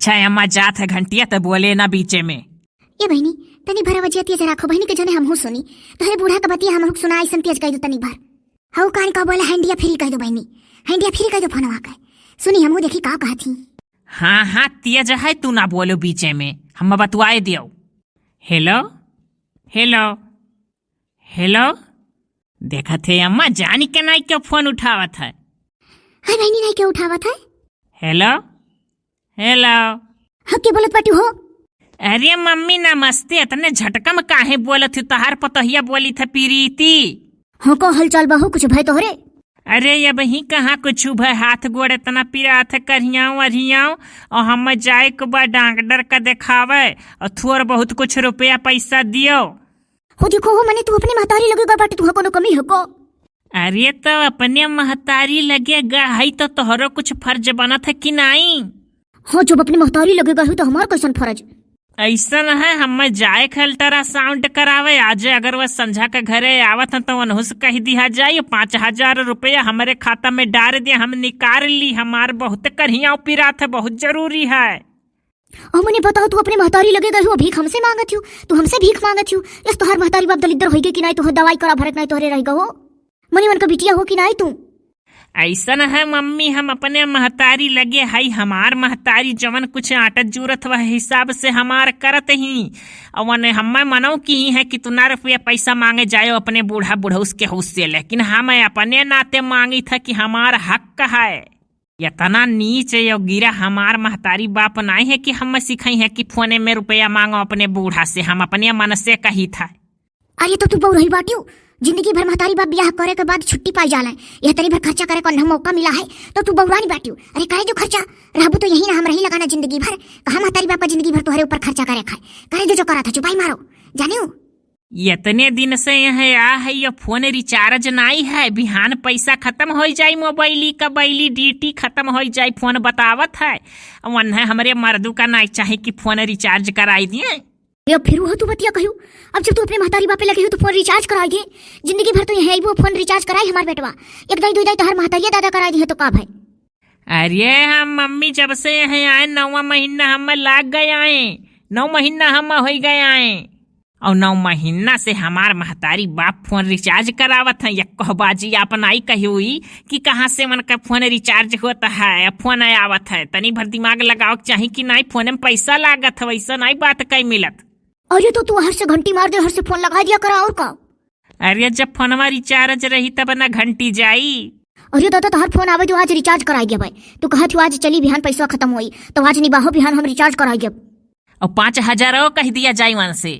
अच्छा अम्मा जात है घंटिया तो बोले ना बीचे में। ए बहनी तनी भर वजिया तेज राखो बहनी के जने हमहु सुनी तोहरे बूढ़ा का बतिया हमहु सुनाई सन तेज कह दो तनी भर। हाउ कान का बोला हैंडिया फ्री कह दो बहनी, हैंडिया फ्री कह दो फोनवा के सुनी हमहु देखी का कहथी। हाँ हाँ तेज है तू ना बोलो बीचे में, हम बतवाए दियो। हेलो हेलो हेलो देखा थे अम्मा जानी के नाई क्यों फोन उठावत है। हाय बहनी नहीं क्यों उठावत है। हेलो हेलो हाँ के बोलत बाटी हो। अरे मम्मी नमस्ते, इतने झटका में काहे बोलत थी, तहार पतहिया बोली था प्रीति। हाँ को हलचल बहू कुछ भय तोहरे। अरे ये बही कहाँ कुछ भय, हाथ गोड़ इतना पीरात है करियाऊ अरियाऊ और हम जाए के बाद डॉक्टर का देखावे और थोड़ बहुत कुछ रुपया पैसा दियो। हो देखो हो मने तू अपनी महतारी लगेगा बाटी तू कोनो कमी हको। अरे तो अपने महतारी लगेगा है तो तोहरो कुछ फर्ज बनत है कि नहीं। हाँ जब अपनी महतारी लगेगा है तो हमारा कैसन फर्ज। ऐसा है हम जाए अल्ट्रासाउंड करावे आज, अगर वह संझा के घरे आवत है तो उनहुस कह दिया जाए 5,000 रुपया हमारे खाता में डाल दिया, हम निकाल ली। हमार बहुत करिया पिरात है, बहुत जरूरी है। और मुझे बताओ तू अपने महतारी लगेगा हो भीख हमसे मांगत हूँ, तू हमसे भीख मांगत हूँ। यस तोहार महतारी बाप दलिद्र होगी कि नहीं, तो दवाई करा भरत नहीं तोहरे रहेगा हो। मनी मन का बिटिया हो कि नहीं तू। ऐसा है मम्मी हम अपने महतारी लगे है, हमार महतारी जवन कुछ आटत जरूरत वह हिसाब से हमार करत ही। और हम मनो की है कि तू ना रुपया पैसा मांगे जायो अपने बूढ़ा बूढ़ा उसके हुस से, लेकिन हम अपने नाते मांगी था कि हमार हक है। इतना नीच या गिरा हमार महतारी बाप नहीं है कि हम सिखाई है कि फोने में रुपया मांगो अपने बूढ़ा से, हम अपने मन से कही था। अरे तो तू बहु रही बाटियो, जिंदगी भर महतारी बाप ब्याह करे के बाद छुट्टी पाई जाला है, यह तनी भर खर्चा करे को मौका मिला है तो तू बहुरानी बाटियो। अरे करे जो खर्चा रहबू तो यही ना हम रही लगाना जिंदगी भर। कहा महतारी बाप जिंदगी भर तुम्हारे ऊपर खर्चा करे खाए, करे जो करा था चुपाई मारो जाने हो। इतने दिन से यहाँ है ये फोन रिचार्ज नहीं है, बिहान पैसा खत्म हो जाये, मोबाइली का बैली डीटी खत्म हो जाये, फोन बतावत है। वन है हमारे मर्दू का नहीं चाहे कि फोन रिचार्ज कराई दिए। ये फिर वो तू बतिया कहू, अब जब तू अपने महतारी बापे लगे हो तो फोन रिचार्ज कराई दे। जिंदगी भर तो यही वो फोन रिचार्ज कराई हमारे बेटवा, एक दाई दो दाई तो हर महतारिया दादा कराई दी है तो का भाई। अरे हम मम्मी जब से यहाँ आए 9वां महीना हम लाग गए आए, 9 महीना हम हो गए आए और 9 महीना से हमार महतारी बाप फोन रिचार्ज करावत है। एक कहबाजी अपन आई कही हुई कि कहाँ से मन का फोन रिचार्ज होता है, फोन आवत है, तनी भर दिमाग लगाओ चाहिए कि नहीं फोन में पैसा लागत है, वैसा नहीं बात कहीं मिलत। अरे तो तू हर से घंटी मार दे, हर से फोन लगा दिया करा और का। अरे जब फोनवा रिचार्ज रही तब ना घंटी जाई। अरे दादा तो हर फोन आवे जो आज रिचार्ज कराई गया भाई, तू कहा थी आज चली बिहान पैसा खत्म हुई तो आज निबाहो बिहान हम रिचार्ज कराई गया और 5,000 कह दिया जाये वहां से।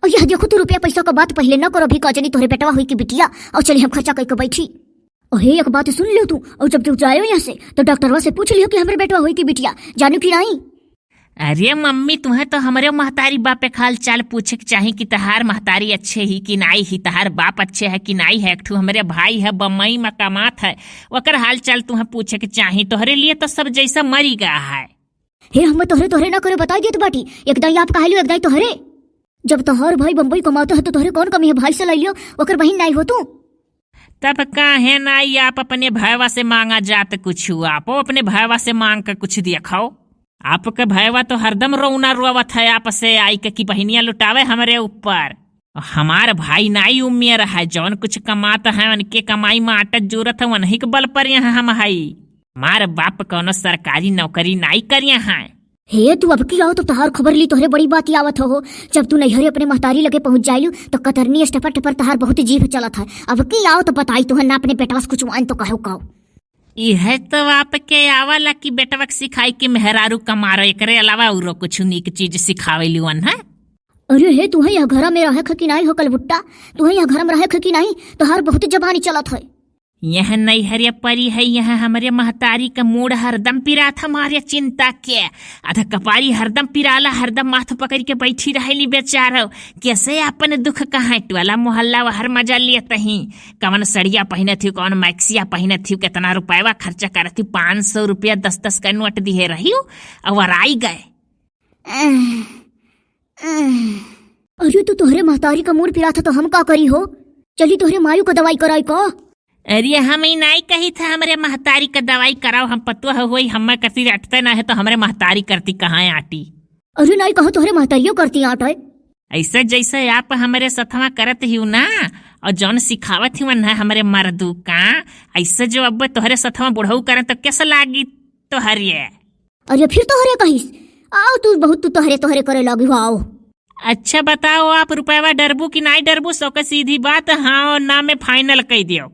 और यह देखो तू रुपया पैसा का बात पहले न करो, भी कजनी तोहरे बेटवा हुई की बिटिया और चली हम खर्चा करके बैठी। अरे एक बात सुन लियो तू, और जब तू जायो यहाँ से तो डॉक्टरवा से पूछ लियो कि हमारे बेटवा हुई की बिटिया जानू की नहीं। अरे मम्मी तुम्हें तो हमारे महतारी बाप पे हाल चाल पूछे के चाहिए कि तहार महतारी अच्छे ही कि नहीं ही, तहार बाप अच्छे है कि नहीं है। एक ठू हमारे भाई है बम्बई में कमात है, वकर हाल चाल तुम्हें पूछे के चाहिए। तोहरे लिए तो सब जैसा मरी गया है। हे हम तोहरे ना करे बता दिए तो बाटी, एक दाई आप कहा लियो एक दाई तोहरे। जब तोहर भाई बम्बई कमाते है तो तोहरे कौन कमी है, भाई से ले लियो, ओकर बहन नहीं हो तू। तब काहे नहीं आप अपने भाईवा से मांगा जात कुछ, आप अपने भाईवा से मांग कर कुछ दिखाओ। आपका भाईवा तो हरदम रोना रोवत है आप से आई के कि बहनिया लुटावे हमारे ऊपर। हमार भाई नाई उम्मीद है, जौन कुछ कमाता है उनके कमाई में आटत जरूरत है, वही के बल पर यहाँ हम है। हमारे बाप कौनो सरकारी नौकरी नहीं करिया है। हे तू अब की आओ तो तहार खबर ली तोहरे बड़ी बात आवत हो। जब तू नैहरे अपने महतारी लगे पहुंच जाइलू तो कतरनी स्टेपर टेपर तहार बहुत जीभ चलत है। अब की आओ तो बताई तुहर ना अपने बेटवा से कुछ मान तो कहो। यह तो आपके आवाला की बेटवा सिखाई कि मेहरारू कमारो, एकरे अलावा और कुछ नीक चीज सिखावे लिवन है। अरे हे तू यहाँ घर में रहे कि नहीं हो कलबुट्टा, तू यहाँ घर में रहे कि नहीं, तोहार बहुत जबानी चलत है। यह नैहरिया परी है, यह हमारे महतारी का मूड हरदम पिरात हमारे चिंता के। आधा कपारी हरदम पिराला, हरदम माथ पकड़ के बैठी रहेली बेचारो। कैसे अपन दुख कहाँ टोला मोहल्ला हर मजा लियत ही। कवन सड़िया पहने थी, कौन मैक्सिया पहने थी, कितना रुपया खर्चा कर थी, 500 रुपया 10-10 का नोट दिए रही और आई गए। अरे तू तोहरे महतारी का मूड पिरा था तो हम का करी हो। चली तोहरे मायू को दवाई कराई को। अरे हम ही नहीं कही था हमरे महतारी का दवाई कराओ, हम पतुआ हुई हम कसी अटते ना है तो हमरे महतारी करती कहाँ आटी। अरे नहीं कहो तोहरे महतारियों करती आट है। ऐसे जैसे आप हमारे सथवा करत ही ना और जौन सिखावत ही ना हमारे मर्दू का, ऐसे जो अब तोहरे सथवा बुढ़ऊ करे तो कैसा लागी तोहरे। अरे फिर तोहरे कहिस आओ तू बहुत तू तोहरे करे लगी हो आओ। अच्छा बताओ आप रुपया डरबू कि नहीं डरबू, सो का सीधी बात हाँ ना में फाइनल कह दियो।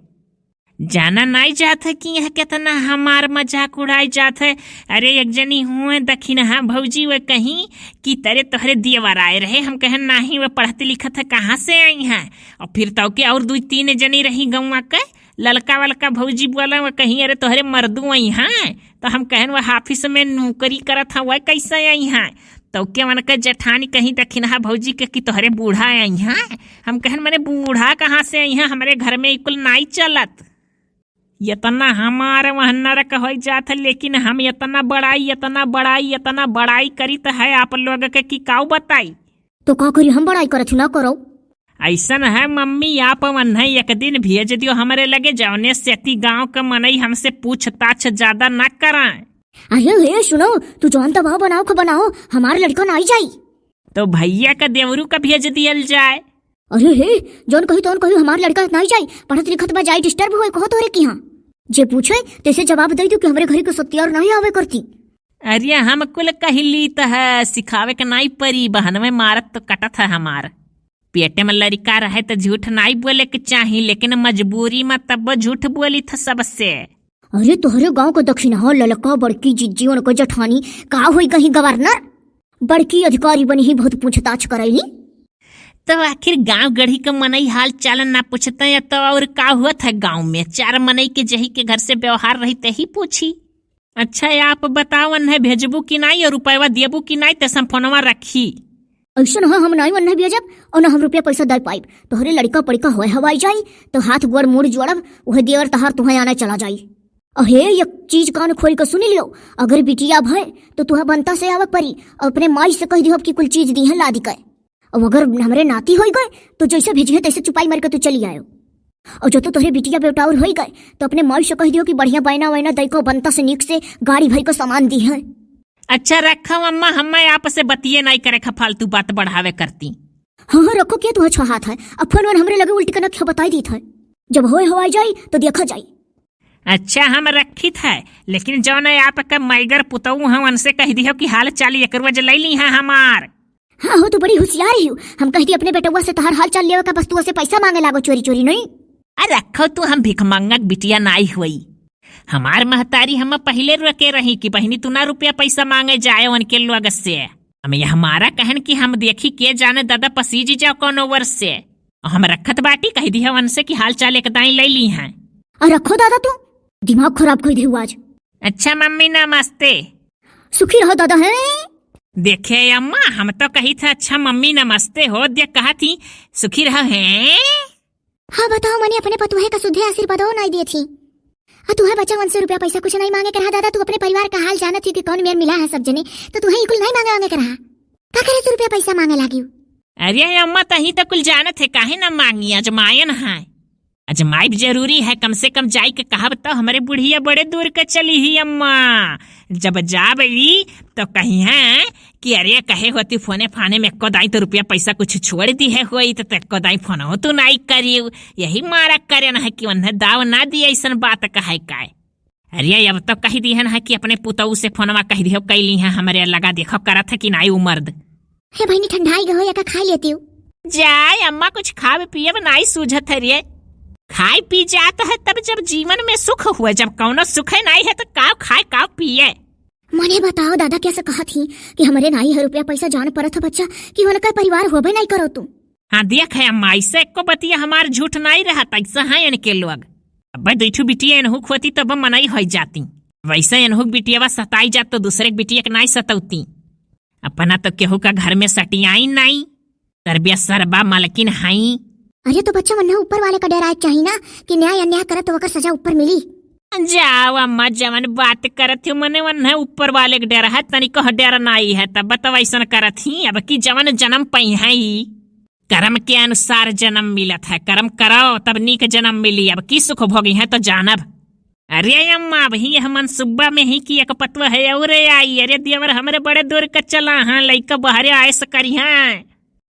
जाना नहीं जात है कि यह कितना हमार मजाक उड़ाई जात है। अरे एक जनी हुए दखिन हाँ भौजी वे कहीं कि तेरे तोहरे दियवर आए रहे, हम कहें नहीं वे पढ़ते लिखत है कहाँ से आई हैं। और फिर तो के और 2-3 जनी रही गौवा के ललका वलका भौजी बोला वह कहीं अरे तोहरे मर्दू आई हैं, तो हम कहें वह ऑफिस में नौकरी करत है वह कैसे आई हैं। तो के मन के जेठानी कहीं दखिन हाँ भौजी के कि तोहरे बूढ़ा आई हैं, हम कहें मैंने बूढ़ा कहाँ से आई हैं, हमारे घर में इकुल नहीं चलत। इतना हमारे वह नरक हो जात है, लेकिन हम इतना बड़ाई करी तो है आप लोग के कि काऊ बताई। तो का करी हम बड़ाई करत ना करो। ऐसा है मम्मी आप मन है एक दिन भेज दियो हमारे लगे जौने सेती गांव का मनई हमसे पूछताछ ज्यादा न कराए। अरे सुनो तू जौन दवा बनाओ को बनाओ हमारे लड़का ना आई जाई तो भैया का देवरू का भेज दियल जाए। अरे हे जौन कही तौन कही हमार लड़का नहीं जाई, पढ़त लिखत बा जाई डिस्टर्ब हुए कहो तोरे की हाँ जे पूछे तैसे जवाब दे दो कि हमरे घर के सत्यार नहीं आवे करती। अरे हम कुल कहली तो है सिखावे के नहीं परी, बहन में मारत तो कटत है हमार। पेटे में लड़का रहे तो झूठ नहीं बोले के चाहिए, लेकिन मजबूरी में तब झूठ बोली था सबसे। अरे तोहरे गांव को दक्षिणा ललका बड़की जिज्जी उनको जठानी का हुई कहीं गवर्नर बड़की अधिकारी बनी ही बहुत पूछताछ करैली। तो आखिर गांव गढ़ी का मनई हाल चाल ना पूछते हैं तो और का हुआ था गांव में 4 मनई के जही के घर से व्यवहार रही तही पूछी। अच्छा आप बताओ है भेजबू कि नहीं और रुपया देबू कि नहीं, तो फोनवा रखी। ऐसा न हम नहीं मन भेजब और न हम रुपया पैसा दे पाइब। तोहरे लड़का पड़का हुए हवाई जाई तो हाथ गोड़ मुड़ जोड़ब वह देवर तहार तुम्हें आने चला जाई। अहे एक चीज कान खोल कर सुनी लियो, अगर बिटिया भय तो तुह बनता से आवे परी अपने माई से कह दियो कि कुल चीज दी है ला दी कर। और अगर हमरे नाती हो गए तो जैसे भेजिए तैसे चुपाई मार के तू चली आयो। और जो तो तोहरे बिटिया बेटाउर हो गए तो अपने माई से कह दियो कि बढ़िया बहना वहना दई को बनता से निक से गाड़ी भाई को सामान दी है। अच्छा रखा अम्मा, हम आप से बतिये नहीं करे फालतू बात बढ़ावे करती। हाँ रखो क्या तू अच्छा हाथ है, अब फोन हमरे लगे उल्टी का नक्शा बताई दी था, जब होए हवाई जाई तो देखा जाई। अच्छा हम रखी था, लेकिन जौन आपका मैगर पुतऊ हम उनसे कह दियो कि हाल चाल एक रोज ले ली है हमार। हाँ हो तो बड़ी होशियार ही हम कह दी अपने बेटुआ से तहार हाल चाल लेवे का, बस तू से पैसा मांगे लागो चोरी चोरी नहीं। अरे रखो तू हम भिखमंगक बिटिया नहीं हुई, हमार महतारी हम पहले रखे रही कि बहनी तू ना रुपया पैसा मांगे जाए उनके लोग से। हमें हमारा कहन कि हम देखी के जाने दादा पसीजी जाओ कौन वर्ष से, हम रखत बाटी कह दी है उनसे कि हाल चाल एक दाई ले ली है। रखो दादा तू दिमाग खराब कर दे आज। अच्छा मम्मी नमस्ते। सुखी रहो दादा है। देखे अम्मा हम तो कही था अच्छा मम्मी नमस्ते हो दे कहा थी सुखी रहो है। हाँ बताओ मैंने अपने पतुहे का शुद्ध आशीर्वाद नहीं दिए थी। तू है बच्चा 100 रुपया पैसा कुछ नहीं मांगे करा दादा, तू अपने परिवार का हाल जाना थी कि कौन मेर मिला है सब जने, तो तू है कुल नहीं मांगे करा का करे तू रुपया पैसा मांगे लागी। अरे अम्मा तही तो कुल जाने थे काहे ना मांगी, अजमायन है अजमाइब जरूरी है, कम से कम जाई के कहा तो हमारे बुढ़िया बड़े दूर के चली ही अम्मा, जब जा बई तो कही है कि अरे कहे होती फोने फाने में कोदाई तो रुपया पैसा कुछ छोड़ दी है होई तो कोदाई फोन हो तो नहीं करियो, यही मारा करे ना है कि उन्हें दाव ना दी ऐसा बात कहे काय। अरे अब तो कही दी है ना कि अपने पुतऊ से फोनवा कह दी हो कैली है हमारे लगा देखो करत है कि नहीं उमर्द हे बहनी ठंडाई गो या का खा लेती हूँ। जाए अम्मा कुछ खावे पिए नहीं सूझत है रे, खाए पी जाता है तब जब जीवन में सुख हुआ, जब कौनो सुख नहीं है तो काव खाए काव पिए। मने बताओ दादा कैसे कहा थी कि हमारे नाई है रुपया पैसा जान पड़ा था बच्चा कि उनका परिवार होबे नहीं करो तुम। हाँ देख है अम्मा ऐसे को बतिया हमार झूठ नहीं रहा ऐसा है इनके लोग। अब दूठू बिटिया एनहुक होती तब मनाई हो जाती, वैसे एनहुक बिटिया सताई जात तो दूसरे बिटिया के नहीं सतौती, अपना तो केहू का घर में सटियाई नहीं, तरबिया सरबा मालकिन हाई। अरे तो बच्चा मन्ना ऊपर वाले का डराए चाहिए ना कि न्याय अन्याय करे तो वकर सजा ऊपर मिली। जाओ अम्मा जवन बात करत हो मने वन है ऊपर वाले के डर है तनिको डर नहीं है, तब तो वैसा करत ही अब की जवन जन्म पई है कर्म के अनुसार जन्म मिलत है, कर्म करो तब नीक जन्म मिली। अब की सुख भोगी है तो जानब। अरे अम्मा भई हमन सुब्बा में ही की एक पतवा है और आई। अरे देवर हमरे बड़े दूर का चला हाँ लइका बहरे आए से करी हाँ।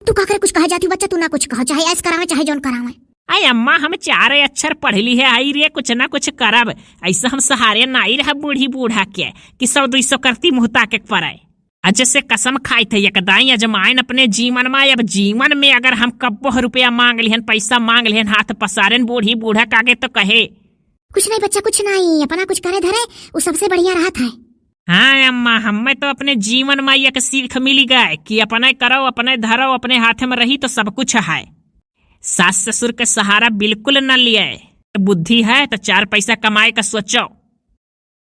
तू का करे कुछ कहे जाती बच्चा, तू ना कुछ कहो, चाहे ऐस करावे चाहे जौन करावे। आई अम्मा हम चारे अक्षर पढ़ली है आई रे कुछ ना कुछ करब। ऐसा हम सहारे नाई रह बूढ़ी बूढ़ा के कि 100-200 करती मुहता के पड़े। अज से कसम खाई थे एकदाई अजमाइन अपने जीवन में। अब जीवन में अगर हम कब्बो रुपया मांग लिहन, पैसा मांग लिहन, हाथ पसारेन बूढ़ी बूढ़ा कागे तो कहे कुछ नहीं बच्चा, कुछ नहीं, अपना कुछ करे धरे वो सबसे बढ़िया राहत है। हाँ अम्मा हमें तो अपने जीवन में एक सीख मिली गए कि अपने करो अपने धरो, अपने हाथ में रही तो सब कुछ है। सास ससुर के सहारा बिल्कुल न लिए। बुद्धि है तो 4 पैसा कमाए का सोचो।